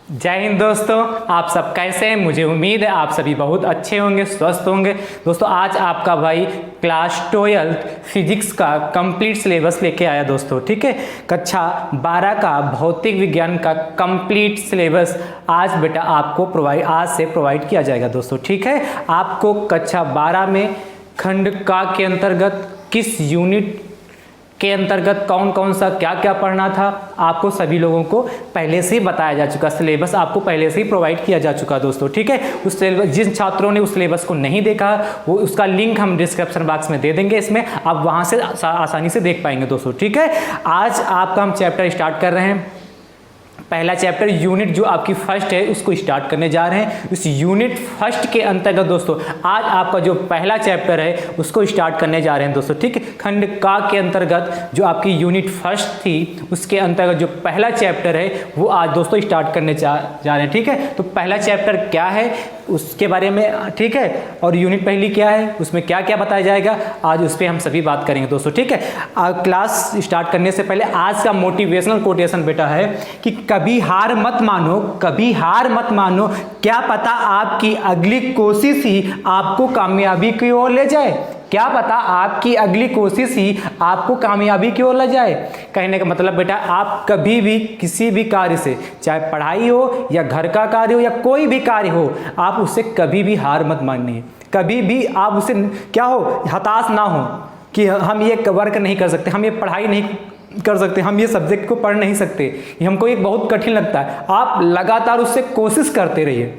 जय हिंद दोस्तों, आप सब कैसे हैं। मुझे उम्मीद है आप सभी बहुत अच्छे होंगे, स्वस्थ होंगे। दोस्तों आज आपका भाई क्लास 12 फिजिक्स का कंप्लीट सिलेबस लेके आया दोस्तों। ठीक है, कक्षा 12 का भौतिक विज्ञान का कंप्लीट सिलेबस आज बेटा आपको आज से प्रोवाइड किया जाएगा दोस्तों। ठीक है, आपको कक्षा 12 में खंड का के अंतर्गत किस यूनिट के अंतर्गत कौन कौन सा क्या क्या पढ़ना था, आपको सभी लोगों को पहले से ही बताया जा चुका। सिलेबस आपको पहले से ही प्रोवाइड किया जा चुका दोस्तों। ठीक है, उस सिलेबस जिन छात्रों ने उस सिलेबस को नहीं देखा वो उसका लिंक हम डिस्क्रिप्शन बॉक्स में दे देंगे, इसमें आप वहां से आसानी से देख पाएंगे दोस्तों। ठीक है, आज आपका हम चैप्टर स्टार्ट कर रहे हैं। पहला चैप्टर यूनिट जो आपकी फर्स्ट है उसको स्टार्ट करने जा रहे हैं। उस यूनिट फर्स्ट के अंतर्गत दोस्तों आज आपका जो पहला चैप्टर है उसको स्टार्ट करने जा रहे हैं दोस्तों। ठीक है, खंड का के अंतर्गत जो आपकी यूनिट फर्स्ट थी उसके अंतर्गत जो पहला चैप्टर है वो आज दोस्तों स्टार्ट करने जा रहे हैं। ठीक है, तो पहला चैप्टर क्या है उसके बारे में, ठीक है, और यूनिट पहली क्या है उसमें क्या क्या बताया जाएगा आज उस पर हम सभी बात करेंगे दोस्तों। ठीक है, क्लास स्टार्ट करने से पहले आज का मोटिवेशनल कोटेशन बेटा है कि कभी हार मत मानो, कभी हार मत मानो, क्या पता आपकी अगली कोशिश ही आपको कामयाबी की ओर ले जाए। क्या पता आपकी अगली कोशिश ही आपको कामयाबी की ओर ले जाए। कहने का मतलब बेटा आप कभी भी किसी भी कार्य से, चाहे पढ़ाई हो या घर का कार्य हो या कोई भी कार्य हो, आप उससे कभी भी हार मत मानिए। कभी भी आप उससे क्या हो, हताश ना हो कि हम ये वर्क नहीं कर सकते, हम ये पढ़ाई नहीं कर सकते, हम ये सब्जेक्ट को पढ़ नहीं सकते, ये हमको एक बहुत कठिन लगता है। आप लगातार उससे कोशिश करते रहिए,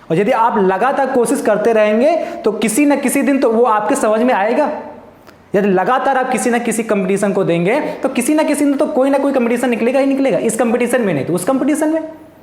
और यदि आप लगातार कोशिश करते रहेंगे तो किसी न किसी दिन तो वो आपके समझ में आएगा। यदि लगातार आप किसी न किसी कंपटीशन को देंगे तो किसी न किसी दिन तो कोई ना कोई कंपटीशन निकलेगा ही निकलेगा। इस कंपटीशन में नहीं तो उस कंपटीशन में,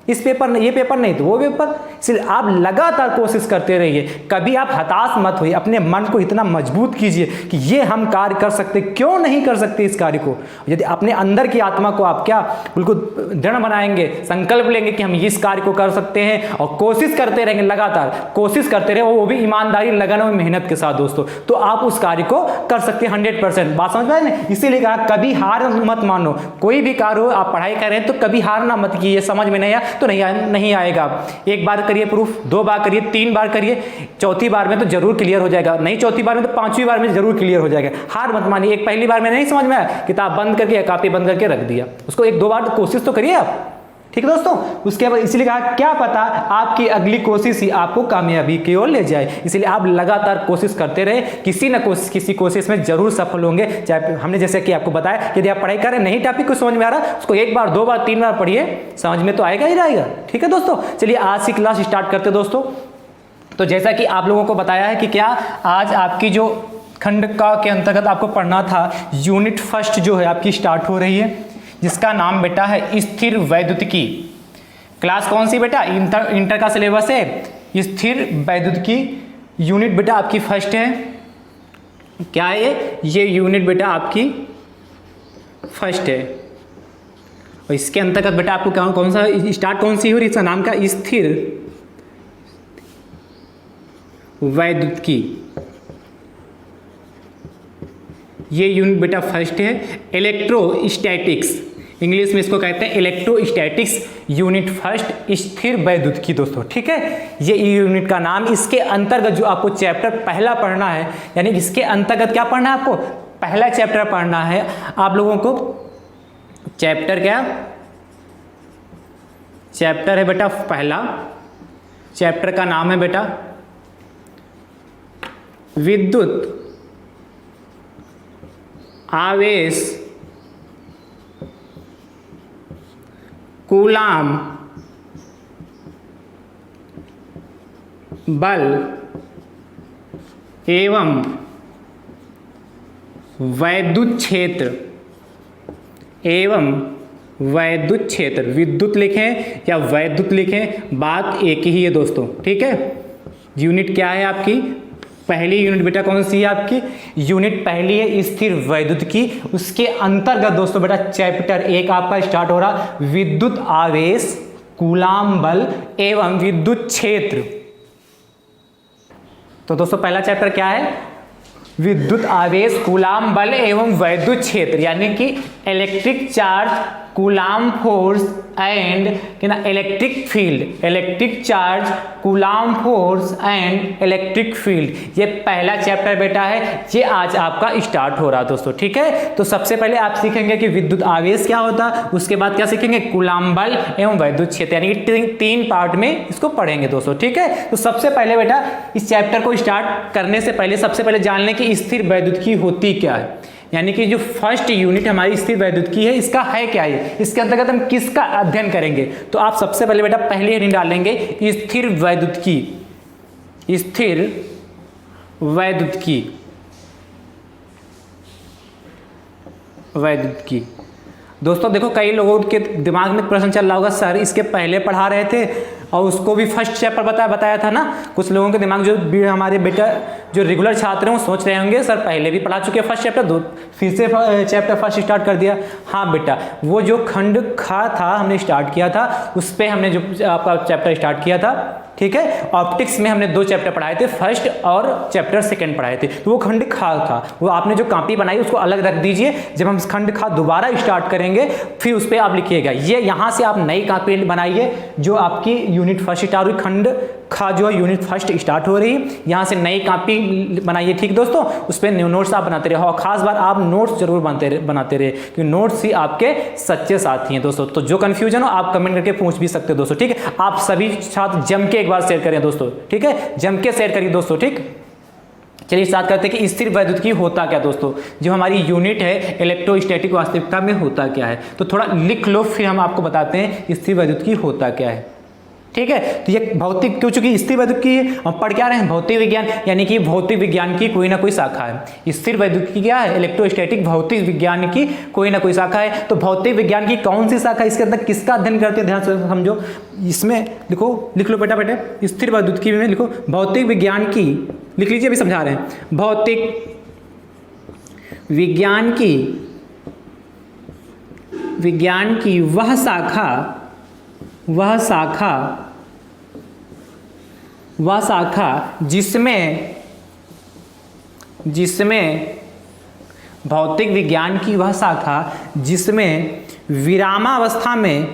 इस पेपर नहीं, ये पेपर नहीं तो वो पेपर। इसलिए आप लगातार कोशिश करते रहिए, कभी आप हताश मत होइए। अपने मन को इतना मजबूत कीजिए कि ये हम कार्य कर सकते, क्यों नहीं कर सकते इस कार्य को। यदि अपने अंदर की आत्मा को आप क्या बिल्कुल दृढ़ बनाएंगे, संकल्प लेंगे कि हम इस कार्य को कर सकते हैं और कोशिश करते रहेंगे, लगातार कोशिश करते रहे, वो भी ईमानदारी, लगन और मेहनत के साथ दोस्तों, तो आप उस कार्य को कर सकते हैं 100%। बात समझ पाए ना, इसीलिए कहा कभी हार मत मानो। कोई भी कार्य हो, आप पढ़ाई कर रहे हैं तो कभी हार ना मत कीजिए। समझ में नहीं आया तो नहीं आएगा। एक बार करिए प्रूफ, 2 बार करिए, 3 बार करिए, चौथी बार में तो जरूर क्लियर हो जाएगा। नहीं चौथी बार में तो 5वीं बार में जरूर क्लियर हो जाएगा। हार मत मानिए। एक पहली बार में नहीं समझ में आया, किताब बंद करके कॉपी बंद करके रख दिया, उसको 1-2 बार तो कोशिश तो करिए आप। ठीक है दोस्तों, उसके बाद इसलिए कहा क्या पता आपकी अगली कोशिश ही आपको कामयाबी की ओर ले जाए। इसलिए आप लगातार कोशिश करते रहे, किसी कोशिश में जरूर सफल होंगे। चाहे हमने जैसे कि आपको बताया, यदि आप पढ़ाई कर रहे हैं, नहीं टॉपिक को समझ में आ रहा, उसको 1 बार 2 बार 3 बार पढ़िए, समझ में तो आएगा ही आएगा। ठीक है दोस्तों, चलिए आज की क्लास स्टार्ट करते दोस्तों। तो जैसा कि आप लोगों को बताया है कि क्या आज आपकी जो खंड का के अंतर्गत आपको पढ़ना था, यूनिट फर्स्ट जो है आपकी स्टार्ट हो रही है, जिसका नाम बेटा है स्थिर वैद्युतिकी। क्लास कौन सी बेटा, इंटर का सिलेबस है स्थिर वैद्युतिकी। यूनिट बेटा आपकी फर्स्ट है। क्या है ये यूनिट बेटा आपकी फर्स्ट है, और इसके अंतर्गत बेटा आपको कौन सा स्टार्ट कौन सी हो रही है, इसका नाम का स्थिर वैद्युतिकी। ये यूनिट बेटा फर्स्ट है। इलेक्ट्रोस्टैटिक्स, इंग्लिश में इसको कहते हैं इलेक्ट्रोस्टैटिक्स, यूनिट फर्स्ट स्थिर वैद्युतिकी दोस्तों। ठीक है, ये यूनिट का नाम। इसके अंतर्गत जो आपको चैप्टर पहला पढ़ना है, यानी इसके अंतर्गत क्या पढ़ना है, आपको पहला चैप्टर पढ़ना है आप लोगों को। चैप्टर क्या, चैप्टर है बेटा पहला, चैप्टर का नाम है बेटा विद्युत आवेश कूलाम बल एवं वैद्युत क्षेत्र एवं वैद्युत क्षेत्र। विद्युत लिखें या वैद्युत लिखें, बात एक ही है दोस्तों। ठीक है, यूनिट क्या है आपकी, पहली यूनिट बेटा कौन सी है आपकी, यूनिट पहली है स्थिर वैद्युतिकी। उसके अंतर्गत दोस्तों बेटा चैप्टर 1 आपका स्टार्ट हो रहा, विद्युत आवेश कूलाम बल एवं विद्युत क्षेत्र। तो दोस्तों पहला चैप्टर क्या है, विद्युत आवेश कूलाम बल एवं वैद्युत क्षेत्र, यानी कि electric charge coulomb force and ना electric field, electric charge, coulomb force and electric field, ये पहला चैप्टर बेटा है, ये आज आपका स्टार्ट हो रहा है दोस्तों। ठीक है, तो सबसे पहले आप सीखेंगे कि विद्युत आवेश क्या होता है, उसके बाद क्या सीखेंगे, कूलाम बल एवं वैद्युत क्षेत्र, यानी कि तीन पार्ट में इसको पढ़ेंगे दोस्तों। ठीक है, तो सबसे पहले बेटा इस चैप्टर को स्टार्ट करने से पहले सबसे पहले जान लें कि स्थिर वैद्युतिकी होती क्या है, यानी कि जो फर्स्ट यूनिट हमारी स्थिर वैद्युतिकी है इसका है क्या है, इसके अंतर्गत हम किसका अध्ययन करेंगे। तो आप सबसे पहले बेटा पहले हेडिंग डालेंगे स्थिर वैद्युतिकी, स्थिर वैद्युतिकी, वैद्युतिकी। दोस्तों देखो कई लोगों के दिमाग में प्रश्न चल रहा होगा, सर इसके पहले पढ़ा रहे थे और उसको भी फर्स्ट चैप्टर बताया था ना। कुछ लोगों के दिमाग जो हमारे बेटा जो रेगुलर छात्र हैं वो सोच रहे होंगे सर पहले भी पढ़ा चुके हैं फर्स्ट चैप्टर, दो फिर से चैप्टर फर्स्ट स्टार्ट कर दिया। हाँ बेटा, वो जो खंड खा था हमने स्टार्ट किया था, उस पर हमने जो आपका चैप्टर स्टार्ट किया था। ठीक है, ऑप्टिक्स में हमने 2 चैप्टर पढ़ाए थे, फर्स्ट और चैप्टर सेकंड पढ़ाए थे, तो वो खंड खा था, वो आपने जो कॉपी बनाई उसको अलग रख दीजिए। जब हम खंड खा दोबारा स्टार्ट करेंगे फिर उस पर आप लिखिएगा, ये यहाँ से आप नई कॉपी बनाइए जो आपकी यूनिट फर्स्ट स्टार्ट हुई, खंड खा जो है यूनिट फर्स्ट स्टार्ट हो रही है, यहाँ से नई कॉपी बनाइए। ठीक दोस्तों, उस पर नोट्स आप बनाते रहे, और खास बात आप नोट्स जरूर बनाते रहे, क्योंकि नोट्स ही आपके सच्चे साथी हैं दोस्तों। तो जो कंफ्यूजन हो आप कमेंट करके पूछ भी सकते हो दोस्तों। ठीक है, आप सभी छात्र जम के एक बार शेयर करें दोस्तों। ठीक है, जम के शेयर करिए दोस्तों। ठीक, चलिए स्टार्ट करते हैं कि स्थिर वैद्युतिकी होता क्या दोस्तों। जो हमारी यूनिट है इलेक्ट्रोस्टैटिक वास्तविकता में होता क्या है, तो थोड़ा लिख लो फिर हम आपको बताते हैं स्थिर वैद्युतिकी होता क्या है। ठीक है, तो ये भौतिक, क्यों, चूंकि स्थिर वैद्युतिकी हम पढ़ क्या रहे हैं, भौतिक विज्ञान, यानी कि भौतिक विज्ञान की कोई ना कोई शाखा है। स्थिर वैद्युतिकी क्या है, इलेक्ट्रोस्टैटिक भौतिक विज्ञान की कोई ना कोई शाखा है। तो भौतिक विज्ञान की कौन सी शाखा, इसके अंदर किसका अध्ययन करते हैं, ध्यान से समझो। इसमें लिख लो बेटा स्थिर वैद्युतिकी में लिखो भौतिक विज्ञान की, लिख लीजिए, अभी समझा रहे हैं, भौतिक विज्ञान की वह शाखा जिसमें भौतिक विज्ञान की वह शाखा जिसमें विरामावस्था में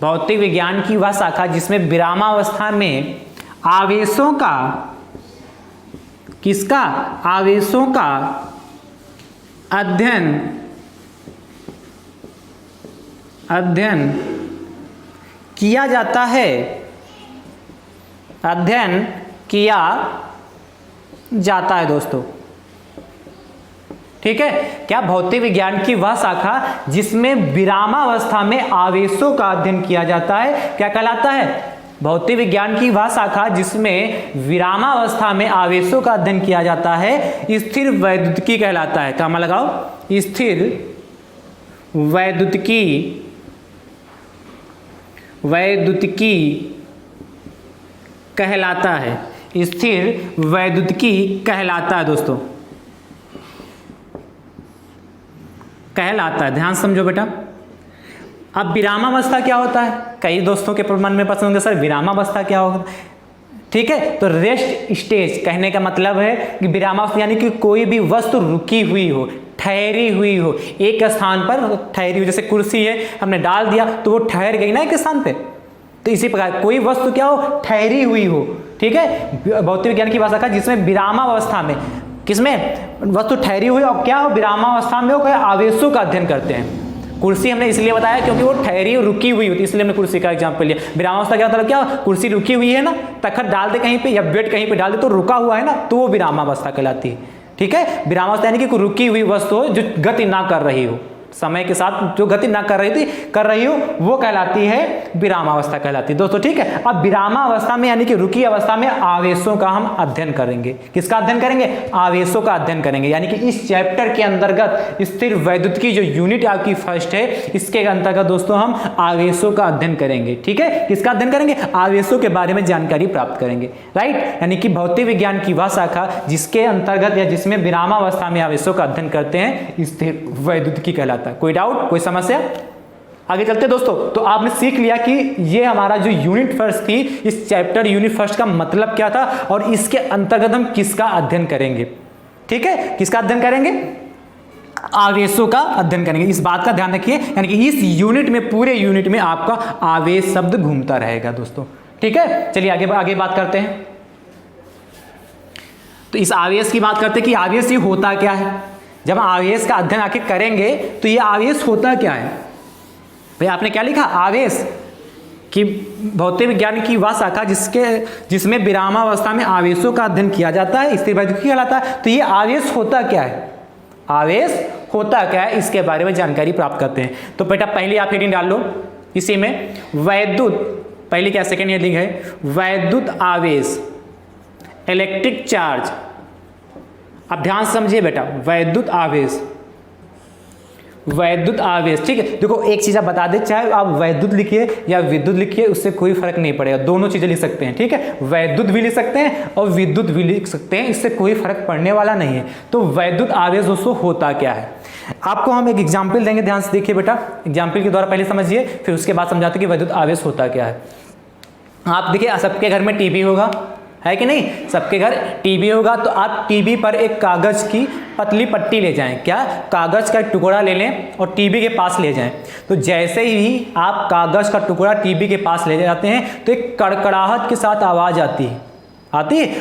भौतिक विज्ञान की वह शाखा जिसमें विरामावस्था में आवेशों का, किसका, आवेशों का अध्ययन किया जाता है, अध्ययन किया जाता है दोस्तों। ठीक है, क्या, भौतिक विज्ञान की वह शाखा जिसमें विरामावस्था में आवेशों का अध्ययन किया जाता है, क्या कहलाता है, भौतिक विज्ञान की वह शाखा जिसमें विरामावस्था में आवेशों का अध्ययन किया जाता है स्थिर वैद्युतिकी कहलाता है। कामा लगाओ, स्थिर वैद्युतिकी कहलाता है, स्थिर वैद्युतिकी कहलाता है दोस्तों, कहलाता है। ध्यान समझो बेटा। अब विरामावस्था क्या होता है, कई दोस्तों के मन में प्रश्न होंगे सर विरामावस्था क्या होगा। ठीक है, तो रेस्ट स्टेज कहने का मतलब है कि विरामावस्था यानी कि कोई भी वस्तु रुकी हुई हो, ठहरी हुई हो, एक स्थान पर ठहरी हुई, जैसे कुर्सी है हमने डाल दिया तो वो ठहर गई ना एक स्थान पे, तो इसी प्रकार कोई वस्तु क्या हो, ठहरी हुई हो। ठीक है, भौतिक विज्ञान की भाषा का जिसमें विरामावस्था में, किसमें, वस्तु ठहरी हुई और क्या हो, विरामावस्था में हो, आवेशों का अध्ययन करते हैं। कुर्सी हमने इसलिए बताया क्योंकि वो ठहरी रुकी हुई होती है, इसलिए हमने कुर्सी का एग्जांपल लिया। विरामावस्था क्या मतलब, क्या कुर्सी रुकी हुई है ना, तखत डाल दे कहीं पे या बेड कहीं पे डाल दे तो रुका हुआ है ना, तो वो विरामावस्था कहलाती है। ठीक है, विरामावस्था यानी कि कोई रुकी हुई वस्तु हो जो गति ना कर रही हो, समय के साथ जो गति ना कर रही हो वो कहलाती है विरामावस्था कहलाती है दोस्तों। ठीक है, अब विरामावस्था में यानी कि रुकी अवस्था में आवेशों का हम अध्ययन करेंगे। किसका अध्ययन करेंगे, आवेशों का अध्ययन करेंगे। यानी कि इस चैप्टर के अंतर्गत स्थिर वैद्युतिकी जो यूनिट आपकी फर्स्ट है, इसके अंतर्गत दोस्तों हम आवेशों का अध्ययन करेंगे। ठीक है, किसका अध्ययन करेंगे, आवेशों के बारे में जानकारी प्राप्त करेंगे। राइट, यानी कि भौतिक विज्ञान की वह शाखा जिसके अंतर्गत या जिसमें विरामावस्था में आवेशों का अध्ययन करते हैं स्थिर वैद्युतिकी कहलाता है। कोई डाउट, कोई समस्या? आगे चलते दोस्तों। तो आपने सीख लिया कि ये हमारा जो यूनिट फर्स्ट थी, इस चैप्टर यूनिट फर्स्ट का मतलब क्या था और इसके अंतर्गत हम किसका अध्ययन करेंगे। ठीक है, किसका अध्ययन करेंगे? आवेशों का अध्ययन करेंगे। इस बात का ध्यान रखिए, यानी कि इस यूनिट में, पूरे यूनिट में आपका आवेश शब्द घूमता रहेगा दोस्तों। ठीक है, चलिए आगे बात करते हैं। तो इस आवेश की बात करते हैं कि आवेश ये होता क्या है। जब आवेश का अध्ययन आखिर करेंगे तो ये आवेश होता क्या है। भाई आपने क्या लिखा? आवेश कि भौतिक विज्ञान की वह शाखा जिसमें विरामावस्था में आवेशों का अध्ययन किया जाता है, स्थिर वैद्युतिकी कहलाता है। तो ये आवेश होता क्या है? आवेश होता क्या है, इसके बारे में जानकारी प्राप्त करते हैं। तो बेटा पहले आप हेडिंग डाल लो इसी में, वैद्युत, पहले क्या सेकेंड हेडिंग है, वैद्युत आवेश, इलेक्ट्रिक चार्ज। अब ध्यान समझिए बेटा, वैद्युत आवेश, वैद्युत आवेश। ठीक है, देखो एक चीज आप बता दें, चाहे आप वैद्युत लिखिए या विद्युत लिखिए, उससे कोई फर्क नहीं पड़ेगा, दोनों चीजें लिख सकते हैं। ठीक है, वैद्युत भी लिख सकते हैं और विद्युत भी लिख सकते हैं, इससे कोई फर्क पड़ने वाला नहीं है। तो वैद्युत आवेश दोस्तों होता क्या है, आपको हम एक एग्जाम्पल देंगे, ध्यान से देखिए बेटा। एग्जाम्पल के द्वारा पहले समझिए, फिर उसके बाद समझाते कि वैद्युत आवेश होता क्या है। आप देखिए, सबके घर में टीवी होगा, है कि नहीं? सबके घर टीवी होगा। तो आप टीवी पर एक कागज की पतली पट्टी ले जाएं, क्या? कागज का टुकड़ा ले लें और टीवी के पास ले जाएं। तो जैसे ही आप कागज का टुकड़ा टीवी के पास ले जाते हैं तो एक कड़कड़ाहट के साथ आवाज आती है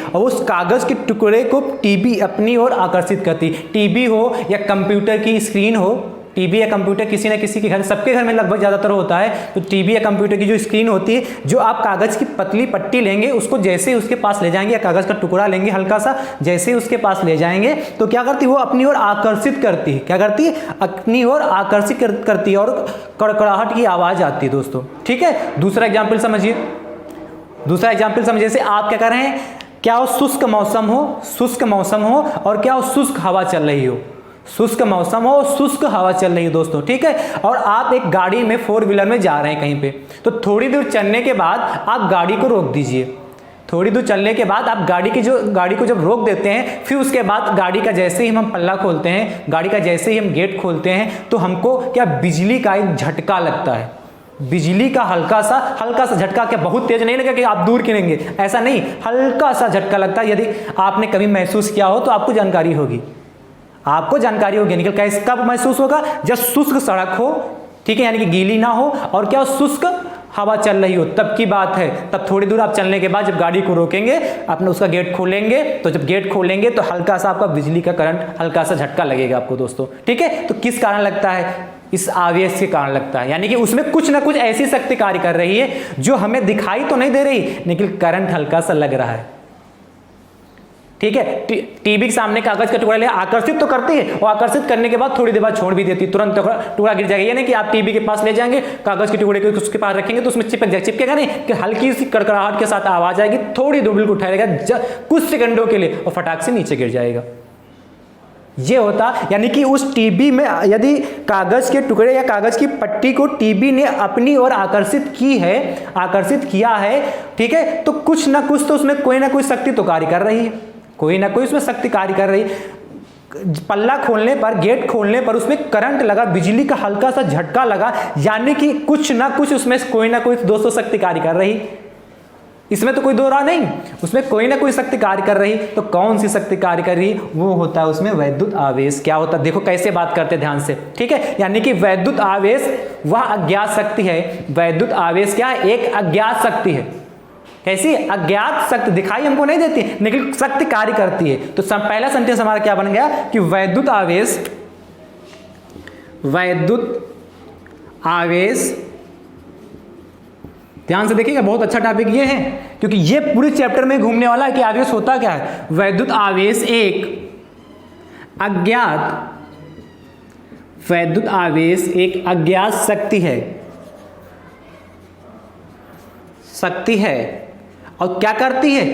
और उस कागज के टुकड़े को टीवी अपनी ओर आकर्षित करती है। टीवी हो या कंप्यूटर की स्क्रीन हो, टीवी या कंप्यूटर किसी न किसी के घर, सबके घर में लगभग ज़्यादातर होता है। तो टीवी या कंप्यूटर की जो स्क्रीन होती है, जो आप कागज़ की पतली पट्टी लेंगे, उसको जैसे ही उसके पास ले जाएंगे या कागज़ का टुकड़ा लेंगे हल्का सा, जैसे ही उसके पास ले जाएंगे तो क्या करती है? वो अपनी ओर आकर्षित करती है। क्या करती है? अपनी ओर आकर्षित करती है और कड़कड़ाहट की आवाज़ आती है दोस्तों। ठीक है, दूसरा एग्जाम्पल समझिए, दूसरा एग्जाम्पल समझिए। जैसे आप क्या कर रहे हैं, क्या हो शुष्क मौसम हो, शुष्क मौसम हो और क्या हो शुष्क हवा चल रही हो, शुष्क मौसम हो, शुष्क हवा चल रही है दोस्तों। ठीक है, और आप एक गाड़ी में, 4 व्हीलर में जा रहे हैं कहीं पे, तो थोड़ी दूर चलने के बाद आप गाड़ी को रोक दीजिए। थोड़ी दूर चलने के बाद आप गाड़ी को जब रोक देते हैं, फिर उसके बाद गाड़ी का जैसे ही हम पल्ला खोलते हैं, गाड़ी का जैसे ही हम गेट खोलते हैं, तो हमको क्या बिजली का एक झटका लगता है। बिजली का हल्का सा झटका, क्या बहुत तेज नहीं लगा कि आप दूर गिरेंगे, ऐसा नहीं, हल्का सा झटका लगता है। यदि आपने कभी महसूस किया हो तो आपको जानकारी होगी, निकल कैसे कब महसूस होगा? जब शुष्क सड़क हो, ठीक है, यानी कि गीली ना हो और क्या शुष्क हवा चल रही हो, तब की बात है। तब थोड़ी दूर आप चलने के बाद जब गाड़ी को रोकेंगे, अपना उसका गेट खोलेंगे, तो जब गेट खोलेंगे तो हल्का सा आपका बिजली का करंट, हल्का सा झटका लगेगा आपको दोस्तों। ठीक है, तो किस कारण लगता है? इस आवेश के कारण लगता है, यानी कि उसमें कुछ ना कुछ ऐसी शक्ति कार्य कर रही है जो हमें दिखाई तो नहीं दे रही, लेकिन करंट हल्का सा लग रहा है। ठीक है, टीवी के सामने कागज का टुकड़ा ले आकर्षित तो करती है, और आकर्षित करने के बाद थोड़ी देर बाद छोड़ भी देती है, तुरंत टुकड़ा गिर जाएगा। यानी कि आप टीवी के पास ले जाएंगे, कागज के टुकड़े को उसके पास रखेंगे तो उसमें चिपकेगा नहीं, कि हल्की सी कड़कड़ाहट के साथ आवाज आएगी, थोड़ी दूर बिल्कुल उठाएगा कुछ सेकंडों के लिए और फटाक से नीचे गिर जाएगा। ये होता, यानी कि उस टीवी में यदि कागज के टुकड़े या कागज की पट्टी को टीवी ने अपनी ओर आकर्षित किया है, ठीक है, तो कुछ ना कुछ तो उसमें कोई ना कोई शक्ति तो कार्य कर रही है, कोई ना कोई उसमें शक्ति कार्य कर रही है। पल्ला खोलने पर, गेट खोलने पर उसमें करंट लगा, बिजली का हल्का सा झटका लगा, यानी कि कुछ ना कुछ उसमें कोई ना कोई दोस्तों शक्ति कार्य कर रही, इसमें तो कोई दो राह नहीं, उसमें कोई ना कोई शक्ति कार्य कर रही। तो कौन सी शक्ति कार्य कर रही? वो होता है उसमें वैद्युत आवेश। क्या होता है? देखो कैसे बात करते ध्यान से। ठीक है, यानी कि वैद्युत आवेश वह अज्ञात शक्ति है। वैद्युत आवेश क्या है? एक अज्ञात शक्ति है। कैसी? अज्ञात शक्ति, दिखाई हमको नहीं देती लेकिन शक्ति कार्य करती है। तो पहला सेंटेंस हमारा क्या बन गया कि वैद्युत आवेश, ध्यान से देखिएगा, बहुत अच्छा टॉपिक ये है क्योंकि ये पूरे चैप्टर में घूमने वाला है कि आवेश होता क्या है। वैद्युत आवेश एक अज्ञात शक्ति है और क्या करती है?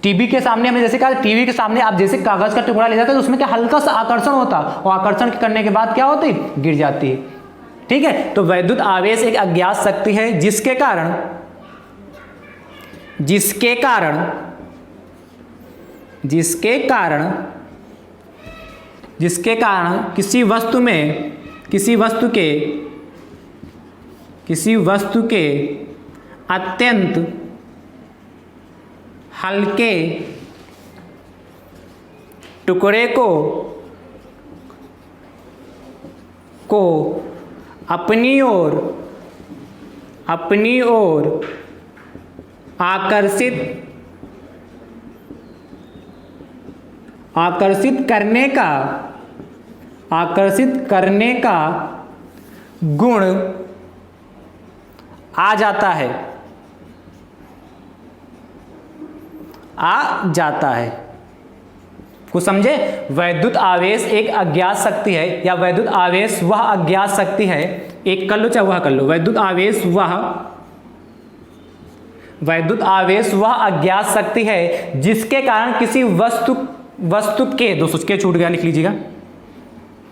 टीवी के सामने हमने जैसे कहा, टीवी के सामने आप जैसे कागज का टुकड़ा ले जाते हैं तो उसमें क्या हल्का सा आकर्षण होता है और आकर्षण करने के बाद क्या होती है? गिर जाती है। ठीक है, तो वैद्युत आवेश एक अज्ञात शक्ति है जिसके किसी वस्तु किसी वस्तु के अत्यंत हल्के टुकड़े को अपनी ओर आकर्षित करने का गुण आ जाता है। कुछ समझे? वैद्युत आवेश एक अज्ञात शक्ति है, या वैद्युत आवेश वह अज्ञात शक्ति है, एक कर लो चाहे वह कर लो, वैद्युत आवेश वह अज्ञात शक्ति है जिसके कारण किसी वस्तु के, दोस्तों के छूट गया, लिख लीजिएगा,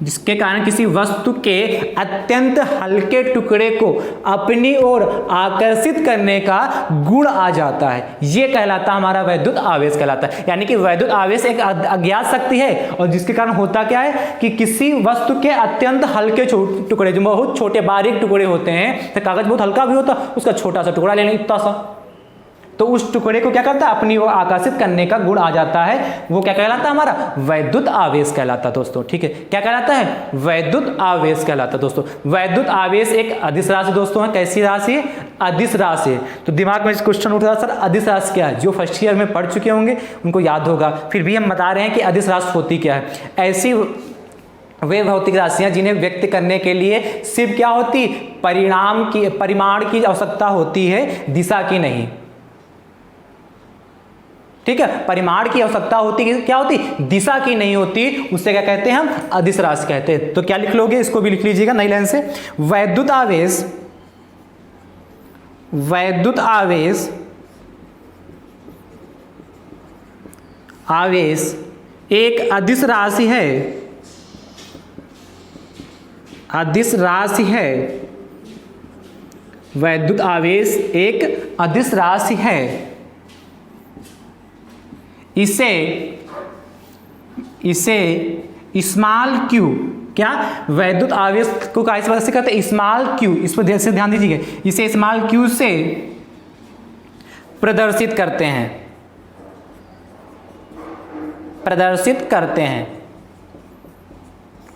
जिसके कारण किसी वस्तु के अत्यंत हल्के टुकड़े को अपनी ओर आकर्षित करने का गुण आ जाता है, ये कहलाता हमारा वैद्युत आवेश कहलाता है। यानी कि वैद्युत आवेश एक अज्ञात शक्ति है, और जिसके कारण होता क्या है कि किसी वस्तु के अत्यंत हल्के टुकड़े, जो बहुत छोटे बारीक टुकड़े होते हैं, तो कागज बहुत हल्का भी होता है, उसका छोटा सा टुकड़ा लेना, इतना सा, तो उस टुकड़े को क्या करता है, अपनी ओर आकर्षित करने का गुण आ जाता है, वो क्या कहलाता है, हमारा वैद्युत आवेश कहलाता है दोस्तों। ठीक है, क्या कहलाता है, वैद्युत आवेश कहलाता है दोस्तों। वैद्युत आवेश एक अदिश राशि दोस्तों है। कैसी राशि है? अदिश राशि है। तो दिमाग में इस क्वेश्चन उठ रहा, सर अदिश राशि क्या है? जो फर्स्ट ईयर में पढ़ चुके होंगे उनको याद होगा, फिर भी हम बता रहे हैं कि अदिश राशि होती क्या है। ऐसी वे भौतिक राशियां जिन्हें व्यक्त करने के लिए सिर्फ क्या होती, परिमाण की आवश्यकता होती है, दिशा की नहीं। ठीक है, परिमाण की आवश्यकता होती है, क्या होती, दिशा की नहीं होती, उससे क्या कहते हैं हम, अदिश राशि कहते हैं। तो क्या लिख लोगे, इसको भी लिख लीजिएगा नई लाइन से, वैद्युत आवेश एक अदिश राशि है, वैद्युत आवेश एक अदिश राशि है। इसे स्मॉल क्यू, क्या वैद्युत आवेश को किस वजह से कहते हैं, स्मॉल क्यू, इस पर ध्यान दीजिएगा, इसे स्मॉल क्यू से प्रदर्शित करते हैं।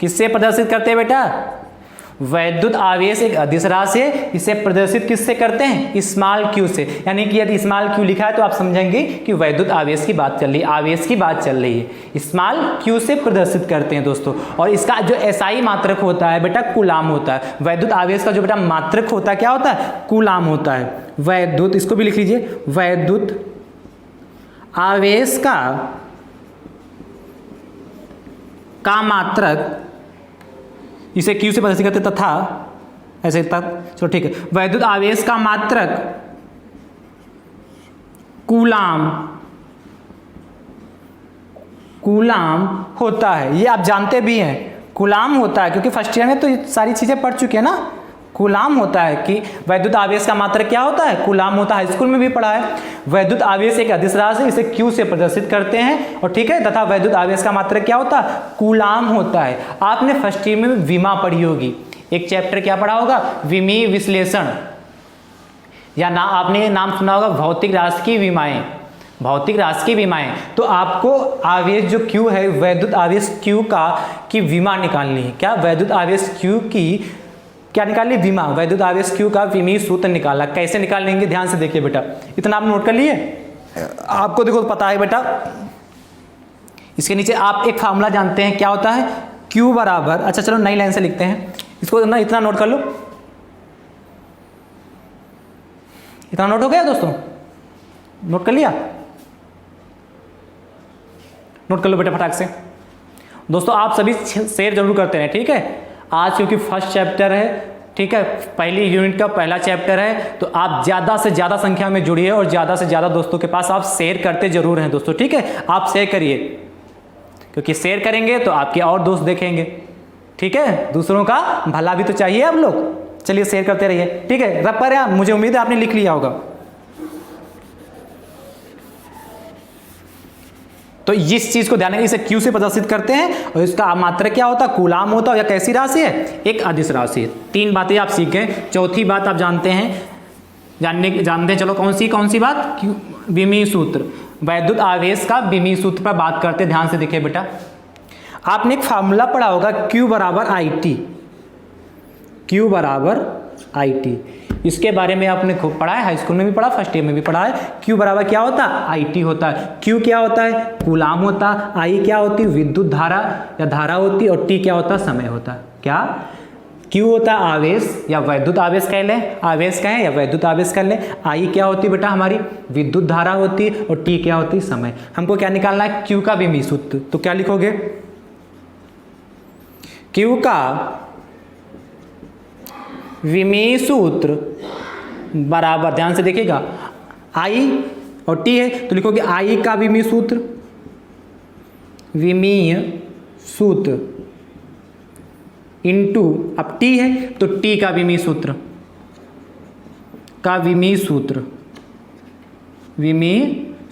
किससे प्रदर्शित करते हैं बेटा? वैद्युत आवेश एक अदिश राशि है, इसे प्रदर्शित किससे करते हैं, स्मॉल क्यू से। यानी कि यदि स्मॉल क्यू लिखा है तो आप समझेंगे कि वैद्युत आवेश की बात चल रही है, आवेश की बात चल रही है। स्मॉल क्यू से प्रदर्शित करते हैं दोस्तों। और इसका जो एसआई मात्रक होता है बेटा, कूलाम होता है। वैद्युत आवेश का जो बेटा मात्रक होता है, क्या होता है, कूलाम होता है। वैद्युत, इसको भी लिख लीजिए, वैद्युत आवेश का मात्रक, इसे क्यू से प्रदर्शित करते तथा ऐसे तक, चलो ठीक है, वैद्युत आवेश का मात्रक कूलाम होता है। ये आप जानते भी हैं, कूलाम होता है, क्योंकि फर्स्ट ईयर में तो ये सारी चीजें पढ़ चुके हैं ना। कूलाम होता है कि वैद्युत आवेश का मात्रक क्या होता है, कूलाम होता है, स्कूल में भी पढ़ा है। वैद्युत आवेश एक अदिश राशि, इसे क्यू से प्रदर्शित करते हैं, और ठीक है, तथा वैद्युत आवेश का मात्रक क्या होता है, कूलाम होता है। आपने फर्स्ट ईयर में विमा पढ़ी होगी, एक चैप्टर क्या पढ़ा होगा, विमीय विश्लेषण, या ना आपने नाम सुना होगा भौतिक राशि की विमाएं। तो आपको आवेश जो क्यू है, वैद्युत आवेश क्यू की विमा निकालनी है। क्या, वैद्युत आवेश क्यू की क्या निकालनी, विमा। वैद्युत आवेश क्यू का विमीय सूत्र निकाला, कैसे निकाल लेंगे, ध्यान से देखिए बेटा, इतना आप नोट कर लिए, आपको देखो पता है बेटा। इसके नीचे आप एक फार्मूला जानते हैं, क्या होता है, Q बराबर, अच्छा चलो नई लाइन से लिखते हैं इसको ना, इतना नोट कर लो, इतना नोट हो गया दोस्तों, नोट कर लिया, नोट कर लो बेटा फटाक से। दोस्तों आप सभी शेयर जरूर करते हैं, ठीक है। आज क्योंकि फर्स्ट चैप्टर है, ठीक है, पहली यूनिट का पहला चैप्टर है, तो आप ज़्यादा से ज़्यादा संख्या में जुड़िए और ज़्यादा से ज़्यादा दोस्तों के पास आप शेयर करते जरूर हैं दोस्तों, ठीक है। आप शेयर करिए, क्योंकि शेयर करेंगे तो आपके और दोस्त देखेंगे, ठीक है। दूसरों का भला भी तो चाहिए आप लोग। चलिए शेयर करते रहिए, ठीक है। रब पर मुझे उम्मीद है आपने लिख लिया होगा। तो इस चीज को ध्यान रखिए, इसे क्यू से प्रदर्शित करते हैं और इसका मात्रक क्या होता है, कूलाम होता है, या कैसी राशि है, एक अदिश राशि है। 3 बातें आप सीख गए। चौथी बात आप जानते हैं, जानते हैं, चलो कौन सी बात, विमीय सूत्र, वैद्युत आवेश का विमीय सूत्र पर बात करते हैं। ध्यान से देखिए बेटा, आपने एक फार्मूला पढ़ा होगा, Q बराबर IT, Q बराबर IT। इसके बारे में आपने खूब पढ़ा है, हाई स्कूल में भी पढ़ा, फर्स्ट ईयर में भी पढ़ा है। Q बराबर क्या होता है, IT होता है। Q क्या होता है, कूलाम होता है। I क्या होती है, विद्युत धारा या धारा होती है। और T क्या होता है, समय होता है। क्या, Q होता है आवेश या वैद्युत आवेश कह लें, आवेश कहें या वैद्युत आवेश कर लें। I क्या होती है बेटा, हमारी विद्युत धारा होती है। और T क्या होती है, समय। हमको क्या निकालना है, Q का विमीय सूत्र। तो क्या लिखोगे, Q का विमीय सूत्र बराबर, ध्यान से देखिएगा, I और T है तो लिखोगे I का विमीय सूत्र, विमीय सूत्र इनटू, अब T है तो T का विमीय सूत्र, विमीय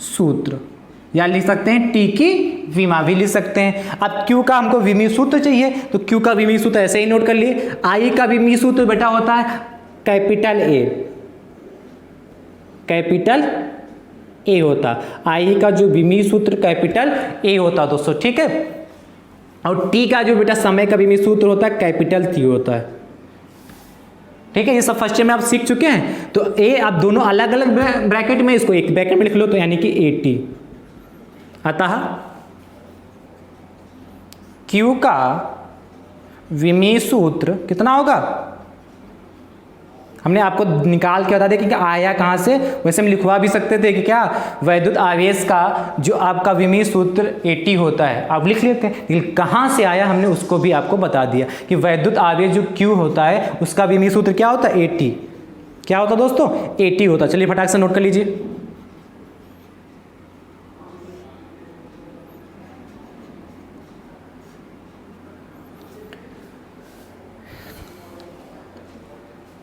सूत्र, या लिख सकते हैं T की विमा भी लिख सकते हैं। अब Q का हमको विमीय सूत्र चाहिए तो Q का विमीय सूत्र ऐसे ही नोट कर लिए। I का विमीय सूत्र बेटा होता है कैपिटल A होता है। I का जो विमीय सूत्र कैपिटल A होता है दोस्तों, ठीक है। और T का जो बेटा समय का विमीय सूत्र होता है कैपिटल T होता है, ठीक है। ये सब फर्स्ट ईयर में आप सीख चुके हैं। तो A आप दोनों अलग अलग ब्रैकेट में, इसको एक ब्रैकेट में लिख लो, तो यानी कि AT। अतः Q का विमीय सूत्र कितना होगा, हमने आपको निकाल के बता दिया कि आया कहाँ से। वैसे हम लिखवा भी सकते थे कि क्या, वैद्युत आवेश का जो आपका विमीय सूत्र AT होता है, आप लिख लेते हैं। लेकिन कहाँ से आया हमने उसको भी आपको बता दिया कि वैद्युत आवेश जो Q होता है उसका विमीय सूत्र क्या होता है, AT। क्या होता है दोस्तों, AT होता है। चलिए फटाक से नोट कर लीजिए।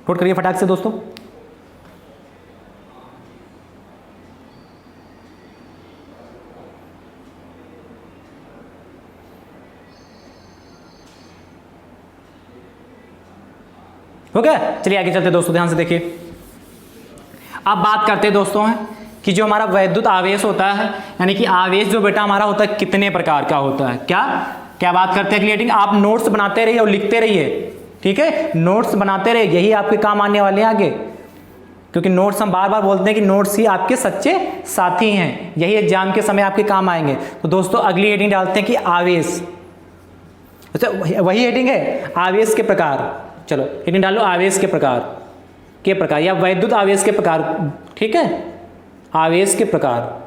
नोट करिए फटाक से दोस्तों। हो गया, चलिए आगे चलते दोस्तों, ध्यान से देखिए। अब बात करते हैं दोस्तों हैं कि जो हमारा वैद्युत आवेश होता है, यानी कि आवेश जो बेटा हमारा होता है कितने प्रकार का होता है। क्या क्या बात करते हैं क्लियरिंग, आप नोट्स बनाते रहिए और लिखते रहिए, ठीक है। नोट्स बनाते रहिए, यही आपके काम आने वाले हैं आगे, क्योंकि नोट्स हम बार बार बोलते हैं कि नोट्स ही आपके सच्चे साथी हैं, यही एग्जाम के समय आपके काम आएंगे। तो दोस्तों अगली हेडिंग डालते हैं कि आवेश, अच्छा वही हेडिंग है, आवेश के प्रकार। चलो हेडिंग डालो, आवेश के प्रकार या वैद्युत आवेश के प्रकार, ठीक है। आवेश के प्रकार,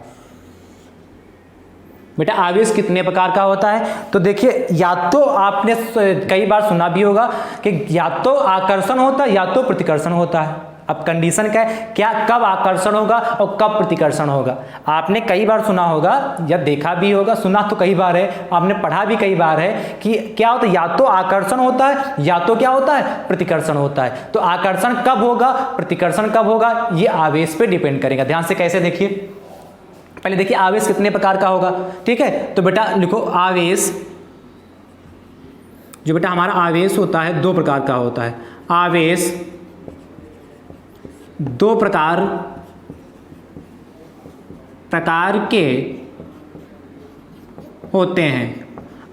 बेटा आवेश कितने प्रकार का होता है, तो देखिए या तो आपने कई बार सुना भी होगा कि या तो आकर्षण होता है या तो प्रतिकर्षण होता है। अब कंडीशन क्या है, क्या कब आकर्षण होगा और कब प्रतिकर्षण होगा। आपने कई बार सुना होगा या देखा भी होगा, सुना तो कई बार है, आपने पढ़ा भी कई बार है कि क्या होता है, या तो आकर्षण होता है या तो क्या होता है, प्रतिकर्षण होता है। तो आकर्षण कब होगा, प्रतिकर्षण कब होगा, ये आवेश पे डिपेंड करेगा। ध्यान से कैसे देखिए, पहले देखिए आवेश कितने प्रकार का होगा, ठीक है। तो बेटा लिखो आवेश, जो बेटा हमारा आवेश होता है 2 प्रकार का होता है। आवेश 2 प्रकार के होते हैं।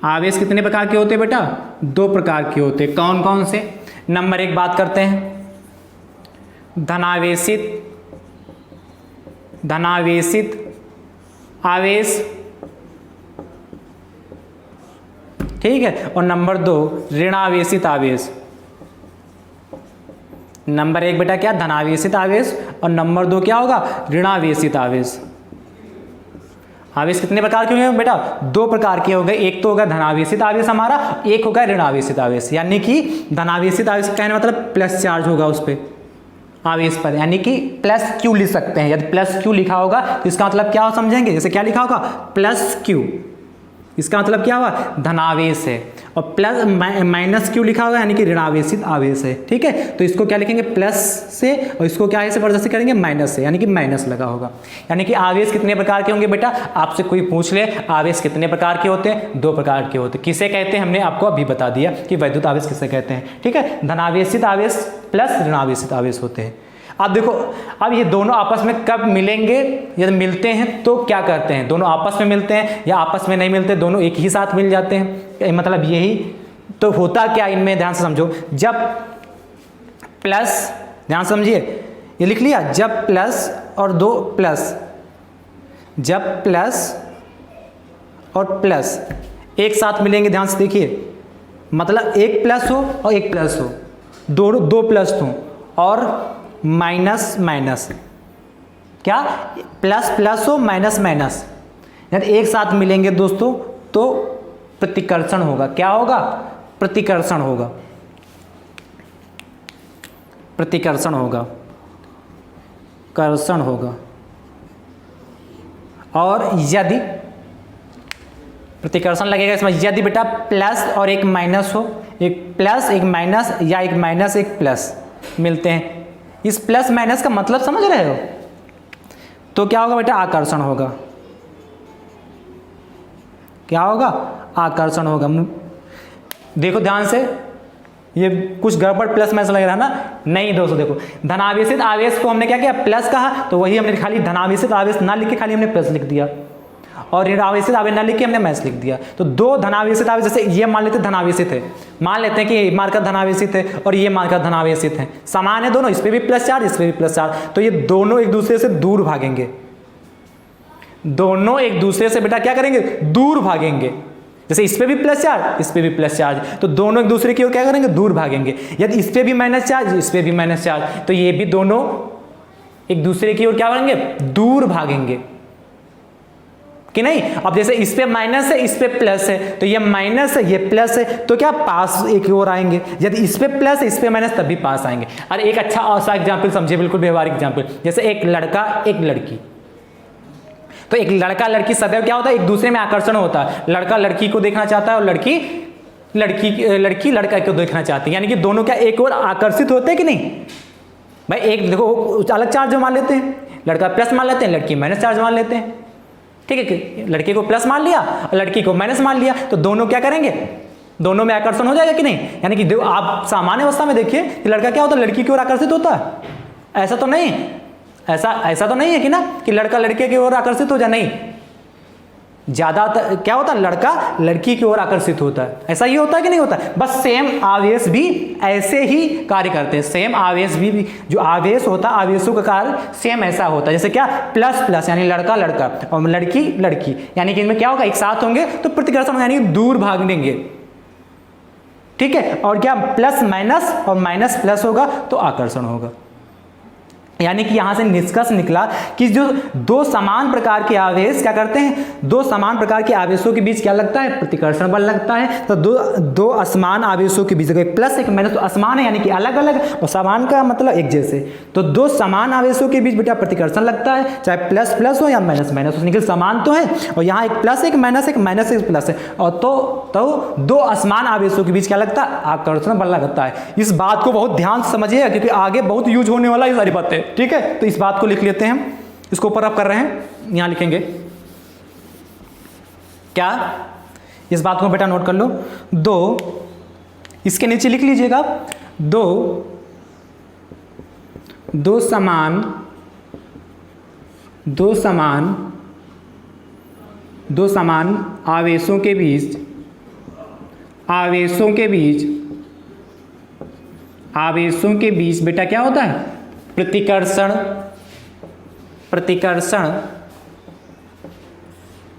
आवेश कितने प्रकार के होते हैं बेटा, 2 प्रकार के होते हैं। कौन कौन से, नंबर 1 बात करते हैं, धनावेशित आवेश, ठीक है। और नंबर 2 ऋणावेशित आवेश। नंबर 1 बेटा क्या, धनावेशित आवेश, और नंबर 2 क्या होगा, ऋणावेशित आवेश। आवेश कितने प्रकार के होंगे बेटा, 2 प्रकार के हो गए। एक तो होगा धनावेशित आवेश हमारा, एक होगा ऋणावेशित आवेश। यानी कि धनावेशित आवेश कहने मतलब प्लस चार्ज होगा उस पर, आवेश पर, यानी कि प्लस Q लिख सकते हैं। यदि प्लस Q लिखा होगा तो इसका मतलब क्या हो समझेंगे, जैसे क्या लिखा होगा, प्लस Q, इसका मतलब क्या हुआ, धनावेश है। और प्लस माइनस क्यों लिखा होगा, यानी कि ऋणावेशित आवेश है। ठीक है, तो इसको क्या लिखेंगे प्लस से, और इसको क्या से प्रदर्शित करेंगे माइनस से, यानी कि माइनस लगा होगा। यानी कि आवेश कितने प्रकार के होंगे बेटा, आपसे कोई पूछ ले आवेश कितने प्रकार के होते हैं, 2 प्रकार के होते हैं। किसे कहते हैं हमने आपको अभी बता दिया कि वैद्युत आवेश किसे कहते हैं। ठीक है, धनावेशित आवेश प्लस ऋणावेशित आवेश होते हैं। अब देखो, अब ये दोनों आपस में कब मिलेंगे, यदि मिलते हैं तो क्या करते हैं, दोनों आपस में मिलते हैं या आपस में नहीं मिलते, दोनों एक ही साथ मिल जाते हैं, मतलब यही तो होता क्या इनमें, ध्यान से समझो। जब प्लस, ध्यान समझिए, ये लिख लिया, जब प्लस और 2 प्लस, जब प्लस और प्लस एक साथ मिलेंगे, ध्यान से देखिए, मतलब एक प्लस हो और एक प्लस हो, दो प्लस हो और माइनस माइनस, क्या प्लस प्लस हो माइनस माइनस, यानी एक साथ मिलेंगे दोस्तों तो प्रतिकर्षण होगा। क्या होगा, प्रतिकर्षण होगा, प्रतिकर्षण होगा, कर्षण होगा। और यदि प्रतिकर्षण लगेगा इसमें, यदि बेटा प्लस और एक माइनस हो, एक प्लस एक माइनस या एक माइनस एक प्लस मिलते हैं, इस प्लस माइनस का मतलब समझ रहे हो, तो क्या होगा बेटा, आकर्षण होगा। क्या होगा, आकर्षण होगा। देखो ध्यान से, ये कुछ गड़बड़ प्लस माइनस लग रहा है ना, नहीं दोस्तों देखो, धनावेशित आवेश को हमने क्या किया, प्लस कहा, तो वही हमने खाली धनावेशित आवेश ना लिख के खाली हमने प्लस लिख दिया, और ऋणावेशित आवेश ना लिख के हमने माइनस लिख दिया। तो 2 धनावेशित आवेश, जैसे ये मान लेते धनावेशित है, मान लेते हैं कि ये मार्कर धनावेशित है और ये मार्कर धनावेशित है, समान है दोनों, इस पे भी प्लस चार्ज इस पे भी प्लस चार्ज, तो ये दोनों एक दूसरे से दूर भागेंगे, दोनों एक दूसरे से बेटा क्या करेंगे, दूर भागेंगे। जैसे इस पे भी प्लस चार्ज इस पे भी प्लस चार्ज, तो दोनों एक दूसरे की ओर क्या करेंगे, दूर भागेंगे। यदि इस पे भी माइनस चार्ज इस पे भी माइनस चार्ज, तो ये भी दोनों एक दूसरे की ओर क्या करेंगे, दूर भागेंगे कि नहीं। अब जैसे इस पे माइनस है इस पे प्लस है, तो ये माइनस है ये प्लस है, तो क्या पास एक और आएंगे। यदि इस पे प्लस है इस पे माइनस, तब भी पास आएंगे। अरे एक अच्छा और सा एग्जाम्पल समझिए, बिल्कुल व्यवहारिक एग्जाम्पल, जैसे एक लड़का एक लड़की, तो एक लड़का लड़की सदैव क्या होता है, एक दूसरे में आकर्षण होता है। लड़का लड़की को देखना चाहता है और लड़की लड़का को देखना चाहती है, यानी कि दोनों क्या एक और आकर्षित होते हैं कि नहीं भाई। एक देखो अलग चार्ज मान लेते हैं, लड़का प्लस मान लेते हैं, लड़की माइनस चार्ज मान लेते हैं। ठीक है, कि लड़के को प्लस मान लिया और लड़की को माइनस मान लिया, तो दोनों क्या करेंगे, दोनों में आकर्षण हो जाएगा कि नहीं। यानी कि आप सामान्य अवस्था में देखिए कि लड़का क्या होता है, लड़की की ओर आकर्षित होता है, ऐसा तो नहीं, ऐसा तो नहीं है कि ना कि लड़का लड़के की ओर आकर्षित हो जाए, नहीं, ज्यादा क्या होता है, लड़का लड़की की ओर आकर्षित होता है, ऐसा ही होता है कि नहीं होता है। बस सेम आवेश भी ऐसे ही कार्य करते हैं, सेम आवेश भी जो आवेश होता है, आवेशों का कार्य सेम ऐसा होता है। जैसे क्या, प्लस प्लस यानी लड़का लड़का और लड़की लड़की, यानी कि इनमें क्या होगा, एक साथ होंगे तो प्रतिकर्षण यानी दूर भागेंगे। ठीक है, और क्या प्लस माइनस और माइनस प्लस होगा तो आकर्षण होगा। यानी कि यहां से निष्कर्ष निकला कि जो 2 समान प्रकार के आवेश क्या करते हैं, 2 समान प्रकार के आवेशों के बीच क्या लगता है, प्रतिकर्षण बल लगता है। तो दो असमान आवेशों के बीच, एक प्लस एक माइनस, तो असमान है यानी कि अलग अलग, और समान का मतलब एक जैसे। तो 2 समान आवेशों के बीच बेटा प्रतिकर्षण लगता है, चाहे प्लस प्लस हो या माइनस माइनस हो, निकल समान तो है, और यहाँ एक प्लस एक माइनस एक प्लस है, और तो 2 असमान आवेशों के बीच क्या लगता है, आकर्षण बल लगता है। इस बात को बहुत ध्यान से समझिएगा क्योंकि आगे बहुत यूज होने वाला है सारी बातें। ठीक है, तो इस बात को लिख लेते हैं हम, इसको ऊपर आप कर रहे हैं, यहां लिखेंगे क्या, इस बात को बेटा नोट कर लो। 2, इसके नीचे लिख लीजिएगा, 2 समान आवेशों के बीच बेटा क्या होता है, प्रतिकर्षण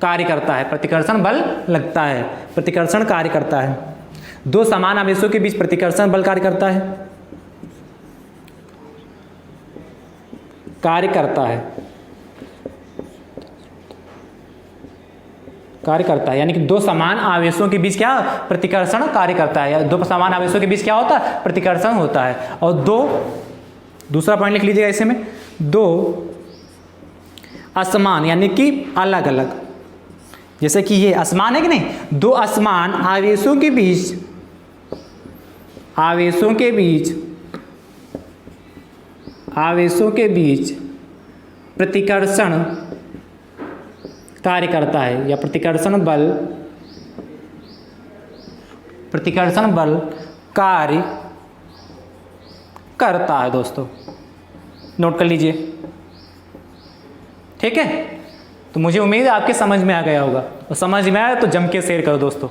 कार्य करता है, प्रतिकर्षण बल लगता है, प्रतिकर्षण कार्य करता है। 2 समान आवेशों के बीच प्रतिकर्षण बल कार्य करता है, यानी कि 2 समान आवेशों के बीच क्या प्रतिकर्षण कार्य करता है, या 2 समान आवेशों के बीच क्या होता है, प्रतिकर्षण होता है। और दूसरा पॉइंट लिख लीजिएगा ऐसे में, 2 असमान यानी कि अलग अलग, जैसे कि ये आसमान है कि नहीं, दो आसमान आवेशों के बीच प्रतिकर्षण कार्य करता है, या प्रतिकर्षण बल कार्य करता है दोस्तों, नोट कर लीजिए। ठीक है, तो मुझे उम्मीद है आपके समझ में आ गया होगा, और समझ में आया तो जम के शेयर करो दोस्तों।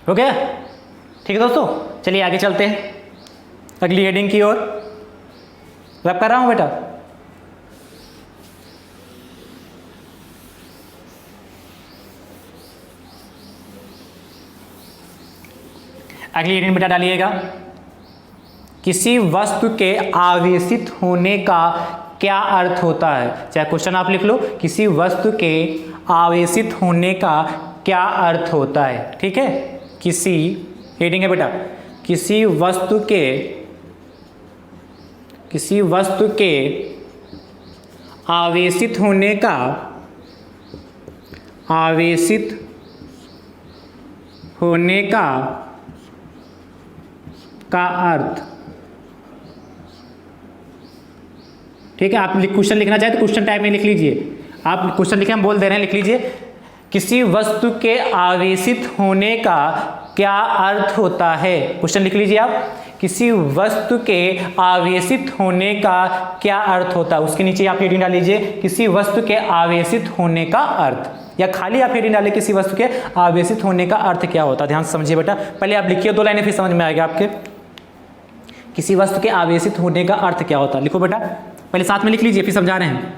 हो गया? ठीक है दोस्तों, चलिए आगे चलते हैं अगली हेडिंग की ओर। रब कर रहा हूं बेटा। अगली हेडिंग बेटा डालिएगा, किसी वस्तु के आवेशित होने का क्या अर्थ होता है। चाहे क्वेश्चन आप लिख लो, किसी वस्तु के आवेशित होने का क्या अर्थ होता है। ठीक है, किसी हेडिंग है बेटा, किसी वस्तु के आवेशित होने का अर्थ। ठीक है, आप क्वेश्चन लिखना चाहे तो क्वेश्चन टाइप में लिख लीजिए। आप क्वेश्चन लिखे हम बोल दे रहे हैं, लिख लीजिए, किसी वस्तु के आवेशित होने का क्या अर्थ होता है। क्वेश्चन लिख लीजिए आप, किसी वस्तु के आवेशित होने का क्या अर्थ होता है। उसके नीचे आप हेडिंग डाल लीजिए, किसी वस्तु के आवेशित होने का अर्थ, या खाली आप हेडिंग डालें, किसी वस्तु के आवेशित होने का अर्थ क्या होता है। ध्यान से समझिए बेटा, पहले आप लिखिए 2 लाइनें, फिर समझ में आएगा आपके। किसी वस्तु के आवेशित होने का अर्थ क्या होता है, लिखो बेटा, पहले साथ में लिख लीजिए, फिर समझा रहे हैं।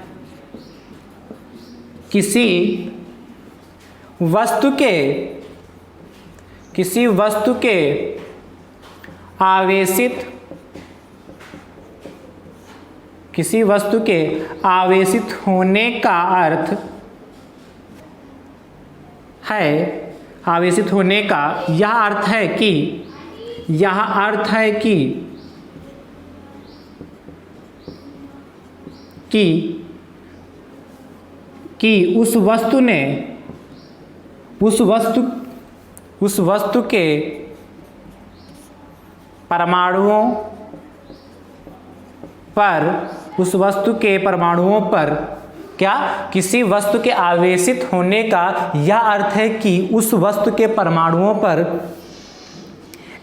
किसी वस्तु के आवेशित होने का अर्थ है, आवेशित होने का यह अर्थ है कि उस वस्तु के परमाणुओं पर क्या, किसी वस्तु के आवेशित होने का यह अर्थ है कि उस वस्तु के परमाणुओं पर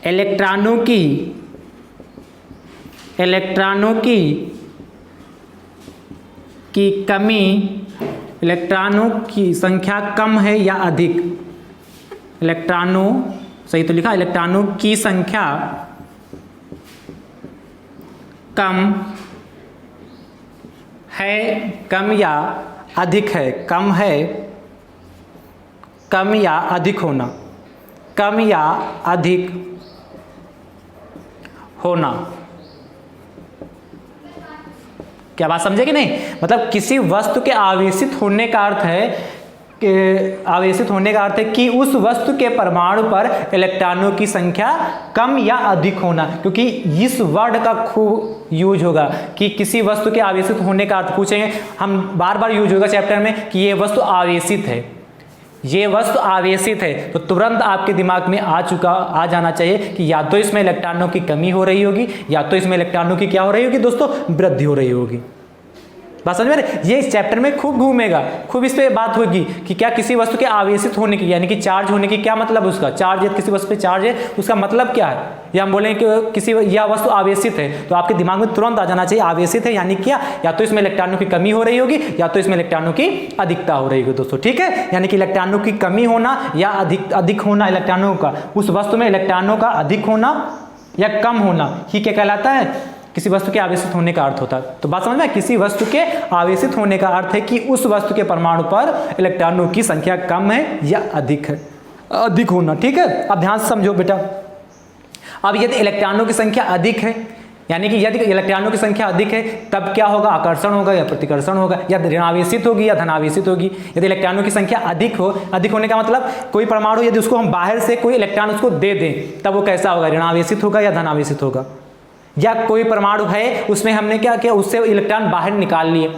इलेक्ट्रॉनों की कमी, इलेक्ट्रॉनों की संख्या कम है या अधिक। इलेक्ट्रॉनों, सही तो लिखा, इलेक्ट्रॉनों की संख्या कम है, कम या अधिक है, कम या अधिक होना, कम या अधिक होना। क्या बात समझे कि नहीं? मतलब किसी वस्तु के आवेशित होने का अर्थ है कि उस वस्तु के परमाणु पर इलेक्ट्रॉनों की संख्या कम या अधिक होना, क्योंकि इस वर्ड का खूब यूज होगा कि किसी वस्तु के आवेशित होने का अर्थ पूछेंगे हम, बार बार यूज होगा चैप्टर में कि ये वस्तु आवेशित है, ये वस्तु आवेशित है, तो तुरंत आपके दिमाग में आ जाना चाहिए कि या तो इसमें इलेक्ट्रॉनों की कमी हो रही होगी, या तो इसमें इलेक्ट्रॉनों की क्या हो रही होगी दोस्तों, वृद्धि हो रही होगी। बात समझ में? ये इस चैप्टर में खूब घूमेगा, खूब इस पे बात होगी कि क्या किसी वस्तु के आवेशित होने की, यानी कि चार्ज होने की क्या मतलब है उसका। चार्ज है, किसी वस्तु पे चार्ज है, उसका मतलब क्या है। या हम बोलें कि किसी यह वस्तु आवेशित है, तो आपके दिमाग में तुरंत आ जाना चाहिए आवेशित है यानी क्या, या तो इसमें इलेक्ट्रॉनों की कमी हो रही होगी, या तो इसमें इलेक्ट्रॉनों की अधिकता हो रही होगी दोस्तों। ठीक है, यानी कि इलेक्ट्रॉनों की कमी होना या अधिक होना इलेक्ट्रॉनों का, उस वस्तु में इलेक्ट्रॉनों का अधिक होना या कम होना ही क्या कहलाता है, किसी वस्तु के आवेशित होने का अर्थ होता है। तो बात समझ में, किसी वस्तु के आवेशित होने का अर्थ है कि उस वस्तु के परमाणु पर इलेक्ट्रॉनों की संख्या कम है या अधिक होना। ठीक है, अब ध्यान से समझो बेटा। अब यदि इलेक्ट्रॉनों की संख्या अधिक है यानी कि यदि इलेक्ट्रॉनों की संख्या अधिक है तब क्या होगा, आकर्षण होगा या प्रतिकर्षण होगा, या ऋणावेशित होगी या धनावेशित होगी। यदि इलेक्ट्रॉनों की संख्या अधिक हो, अधिक होने का मतलब कोई परमाणु यदि उसको हम बाहर से कोई इलेक्ट्रॉन उसको दे दें तब वो कैसा होगा, ऋणावेशित होगा या धनावेशित होगा। या कोई परमाणु है उसमें हमने क्या किया, उससे इलेक्ट्रॉन बाहर निकाल लिए,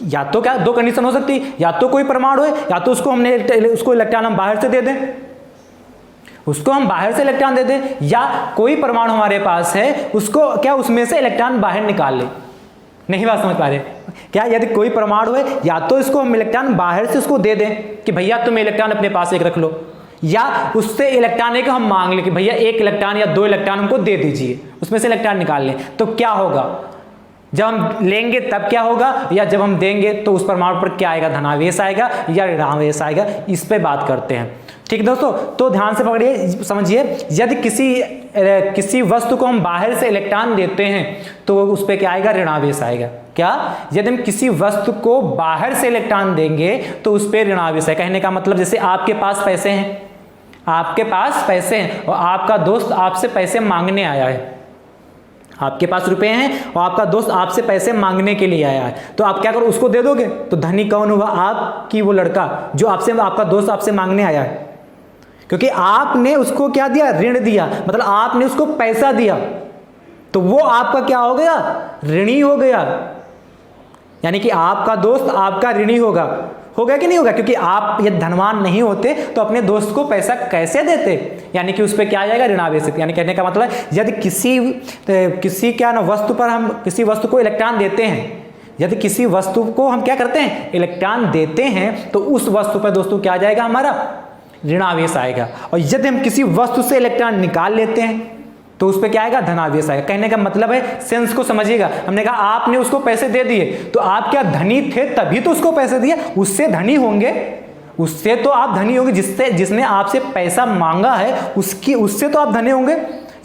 या तो क्या दो कंडीशन हो सकती है, या तो कोई परमाणु है या तो उसको हमने उसको इलेक्ट्रॉन हम बाहर से दे दें, उसको हम बाहर से इलेक्ट्रॉन दे दें, या कोई परमाणु हमारे पास है उसको क्या उसमें से इलेक्ट्रॉन बाहर निकाल ले। नहीं बात समझ पा रहे क्या, यदि कोई परमाणु है या तो इसको हम इलेक्ट्रॉन बाहर से उसको दे दें कि भैया तुम इलेक्ट्रॉन अपने पास एक रख लो, या उससे इलेक्ट्रॉन एक हम मांग लें कि भैया एक इलेक्ट्रॉन या दो इलेक्ट्रॉन हमको दे दीजिए, उसमें से इलेक्ट्रॉन निकाल लें। तो क्या होगा, जब हम लेंगे तब क्या होगा, या जब हम देंगे तो उस परमाणु पर क्या आएगा, धनावेश आएगा या ऋणावेश आएगा, इस पे बात करते हैं। ठीक दोस्तों, तो ध्यान से पकड़िए, समझिए, यदि किसी वस्तु को हम बाहर से इलेक्ट्रॉन देते हैं तो उस पे क्या आएगा, ऋणावेश आएगा। क्या, यदि हम किसी वस्तु को बाहर से इलेक्ट्रॉन देंगे तो उस पे ऋणावेश है। कहने का मतलब जैसे आपके पास पैसे हैं, आपके पास पैसे हैं और आपका दोस्त आपसे पैसे मांगने आया है, आपके पास रुपए हैं और आपका दोस्त आपसे पैसे मांगने के लिए आया है, तो आप क्या करो, उसको दे दोगे। तो धनी कौन हुआ, आपकी वो लड़का जो आपसे, आपका दोस्त आपसे मांगने आया है, क्योंकि आपने उसको क्या दिया, ऋण दिया, मतलब आपने उसको पैसा दिया, तो वो आपका क्या हो गया, ऋणी हो गया। यानी कि आपका दोस्त आपका ऋणी होगा कि नहीं होगा, क्योंकि आप यदि धनवान नहीं होते तो अपने दोस्त को पैसा कैसे देते, यानी कि उस पर क्या आ जाएगा, ऋणावेशित। यानी कहने का मतलब यदि किसी क्या ना वस्तु पर हम किसी वस्तु को इलेक्ट्रॉन देते हैं, यदि किसी वस्तु को हम क्या करते हैं, इलेक्ट्रॉन देते हैं, तो उस वस्तु पर दोस्तों क्या आ जाएगा, हमारा ऋणावेश आएगा। और यदि हम किसी वस्तु से इलेक्ट्रॉन निकाल लेते हैं तो उस पर क्या आएगा, धनावेश आएगा। कहने का मतलब है, सेंस को समझिएगा, हमने कहा आपने उसको पैसे दे दिए तो आप क्या धनी थे तभी तो उसको पैसे दिए, उससे धनी होंगे, उससे तो आप धनी होंगे, जिसने आपसे पैसा मांगा है उससे तो आप धनी होंगे।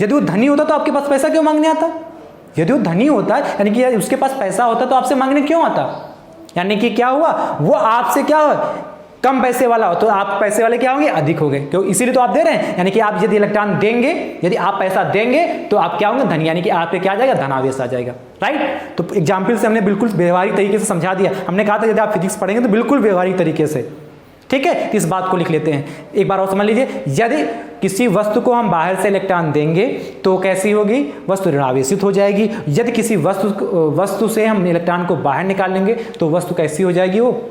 यदि वो धनी होता तो आपके पास पैसा क्यों मांगने आता, यदि वो धनी होता यानी कि उसके पास पैसा होता तो आपसे मांगने क्यों आता। यानी कि क्या हुआ, वो आपसे क्या हुआ, कम पैसे वाला हो तो आप पैसे वाले क्या होंगे, अधिक हो गए, क्यों, इसीलिए तो आप दे रहे हैं। यानी कि आप यदि इलेक्ट्रॉन देंगे, यदि आप पैसा देंगे तो आप क्या होंगे, धनी, यानी कि आप पे क्या आ जाएगा, धनावेश आ जाएगा। राइट, तो एग्जाम्पल से हमने बिल्कुल व्यवहारिक तरीके से समझा दिया। हमने कहा था यदि आप फिजिक्स पढ़ेंगे तो बिल्कुल व्यवहारिक तरीके से, ठीक है। तो इस बात को लिख लेते हैं, एक बार और समझ लीजिए, यदि किसी वस्तु को हम बाहर से इलेक्ट्रॉन देंगे तो कैसी होगी, वस्तु ऋणावेशित हो जाएगी। यदि किसी वस्तु से हम इलेक्ट्रॉन को बाहर निकाल लेंगे तो वस्तु कैसी हो जाएगी, वो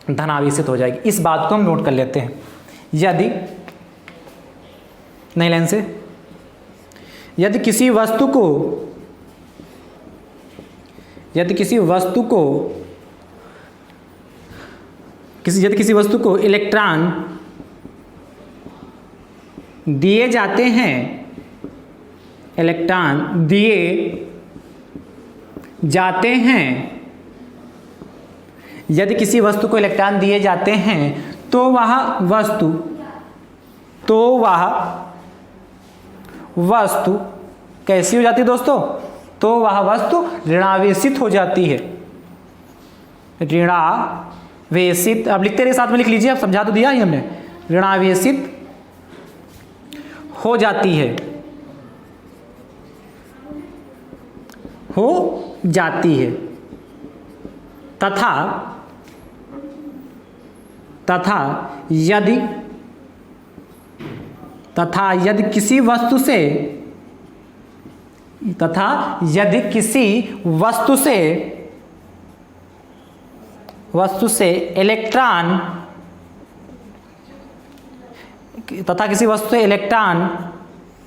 धनावेशित हो जाएगी। इस बात को हम नोट कर लेते हैं। यदि नई लाइन से, यदि किसी वस्तु को इलेक्ट्रॉन दिए जाते हैं, इलेक्ट्रॉन दिए जाते हैं, यदि किसी वस्तु को इलेक्ट्रॉन दिए जाते हैं तो वह वस्तु कैसी हो जाती है दोस्तों, तो वह वस्तु ऋणावेशित हो जाती है, ऋणावेशित। अब लिखते रहिए, साथ में लिख लीजिए, अब समझा तो दिया ही हमने, ऋणावेशित हो जाती है, तथा यदि किसी वस्तु से इलेक्ट्रॉन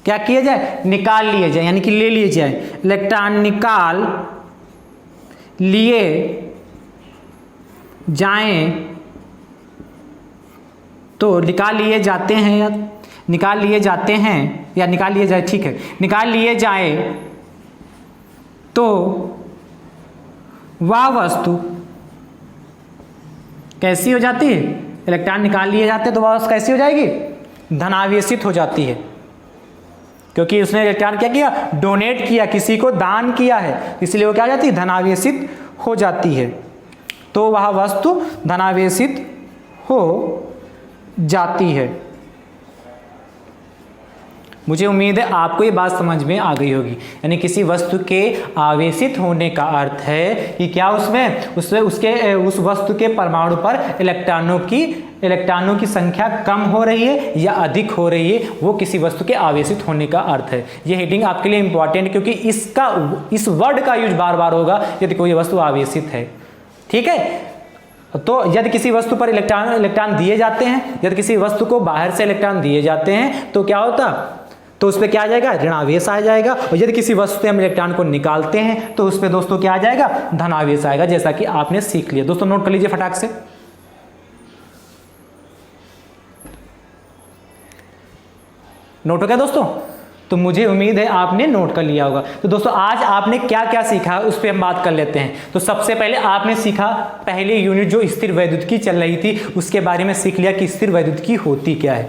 क्या किए जाए, निकाल लिए जाए, यानी कि ले लिए जाए, इलेक्ट्रॉन निकाल लिए जाएं, तो निकाल लिए जाते हैं या निकाल लिए जाए तो वह वस्तु कैसी हो जाती है, इलेक्ट्रॉन निकाल लिए जाते हैं तो वह वस्तु कैसी हो जाएगी, धनावेशित हो जाती है, क्योंकि उसने इलेक्ट्रॉन क्या किया, डोनेट किया, किसी को दान किया है, इसलिए वो क्या हो जाती है, धनावेशित हो जाती है। तो वह वस्तु धनावेशित हो जाती है। मुझे उम्मीद है आपको ये बात समझ में आ गई होगी। यानी किसी वस्तु के आवेशित होने का अर्थ है कि क्या उस वस्तु के परमाणु पर इलेक्ट्रॉनों की संख्या कम हो रही है या अधिक हो रही है, वो किसी वस्तु के आवेशित होने का अर्थ है। ये हेडिंग आपके लिए इंपॉर्टेंट है क्योंकि इस वर्ड का यूज बार बार होगा यदि कोई वस्तु आवेशित है। ठीक है, तो यदि किसी वस्तु पर इलेक्ट्रॉन दिए जाते हैं, यदि किसी वस्तु को बाहर से इलेक्ट्रॉन दिए जाते हैं तो क्या होता, तो उस पर क्या आ जाएगा, ऋणावेश आ जाएगा। और यदि किसी वस्तु से हम इलेक्ट्रॉन को निकालते हैं तो उस पर दोस्तों क्या आ जाएगा, धनावेश आएगा, जैसा कि आपने सीख लिया। दोस्तों नोट कर लीजिए फटाक से। नोट हो गया दोस्तों? तो मुझे उम्मीद है आपने नोट कर लिया होगा। तो दोस्तों आज आपने क्या क्या सीखा उस पर हम बात कर लेते हैं। तो सबसे पहले आपने सीखा, पहले यूनिट जो स्थिर वैद्युतिकी चल रही थी उसके बारे में सीख लिया कि स्थिर वैद्युतिकी होती क्या है।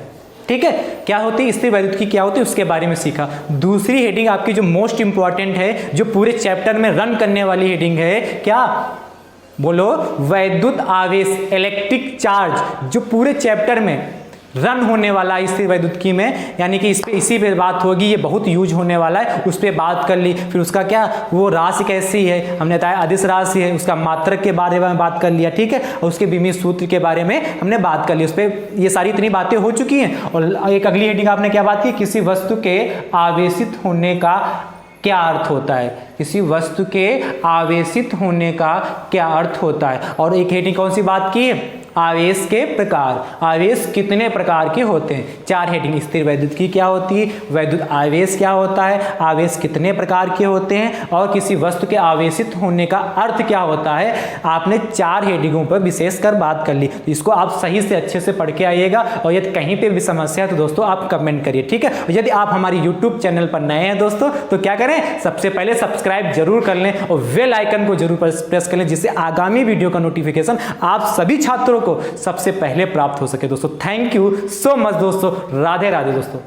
ठीक है, क्या होती है स्थिर वैद्युतिकी, क्या होती है उसके बारे में सीखा। दूसरी हेडिंग आपकी जो मोस्ट इंपॉर्टेंट है, जो पूरे चैप्टर में रन करने वाली हेडिंग है, क्या बोलो, वैद्युत आवेश, इलेक्ट्रिक चार्ज, जो पूरे चैप्टर में रन होने वाला है स्थिर वैद्युतिकी में, यानी कि इसी पे बात होगी, ये बहुत यूज होने वाला है, उस पर बात कर ली। फिर उसका क्या, वो राशि कैसी है, हमने बताया अदिश राशि है, उसका मात्रक के बारे में बात कर लिया। ठीक है, और उसके विमित सूत्र के बारे में हमने बात कर ली, उस पर ये सारी इतनी बातें हो चुकी हैं। और एक अगली हेडिंग आपने क्या बात की, किसी वस्तु के आवेशित होने का क्या अर्थ होता है, किसी वस्तु के आवेशित होने का क्या अर्थ होता है। और एक हेडिंग कौन सी बात की है, आवेश के प्रकार, आवेश कितने प्रकार के होते हैं। 4 हेडिंग, स्थिर वैद्युतिकी क्या होती है, वैद्युत आवेश क्या होता है, आवेश कितने प्रकार के होते हैं, और किसी वस्तु के आवेशित होने का अर्थ क्या होता है। आपने 4 हेडिंगों पर विशेषकर बात कर ली। तो इसको आप सही से अच्छे से पढ़ के आइएगा, और यदि कहीं पर भी समस्या है तो दोस्तों आप कमेंट करिए। ठीक है, और यदि आप हमारे यूट्यूब चैनल पर नए हैं दोस्तों तो क्या करें, सबसे पहले सब्सक्राइब जरूर कर लें और बेल आइकन को जरूर प्रेस कर लें, जिससे आगामी वीडियो का नोटिफिकेशन आप सभी छात्रों को सबसे पहले प्राप्त हो सके। दोस्तों थैंक यू सो मच दोस्तों, राधे राधे दोस्तों।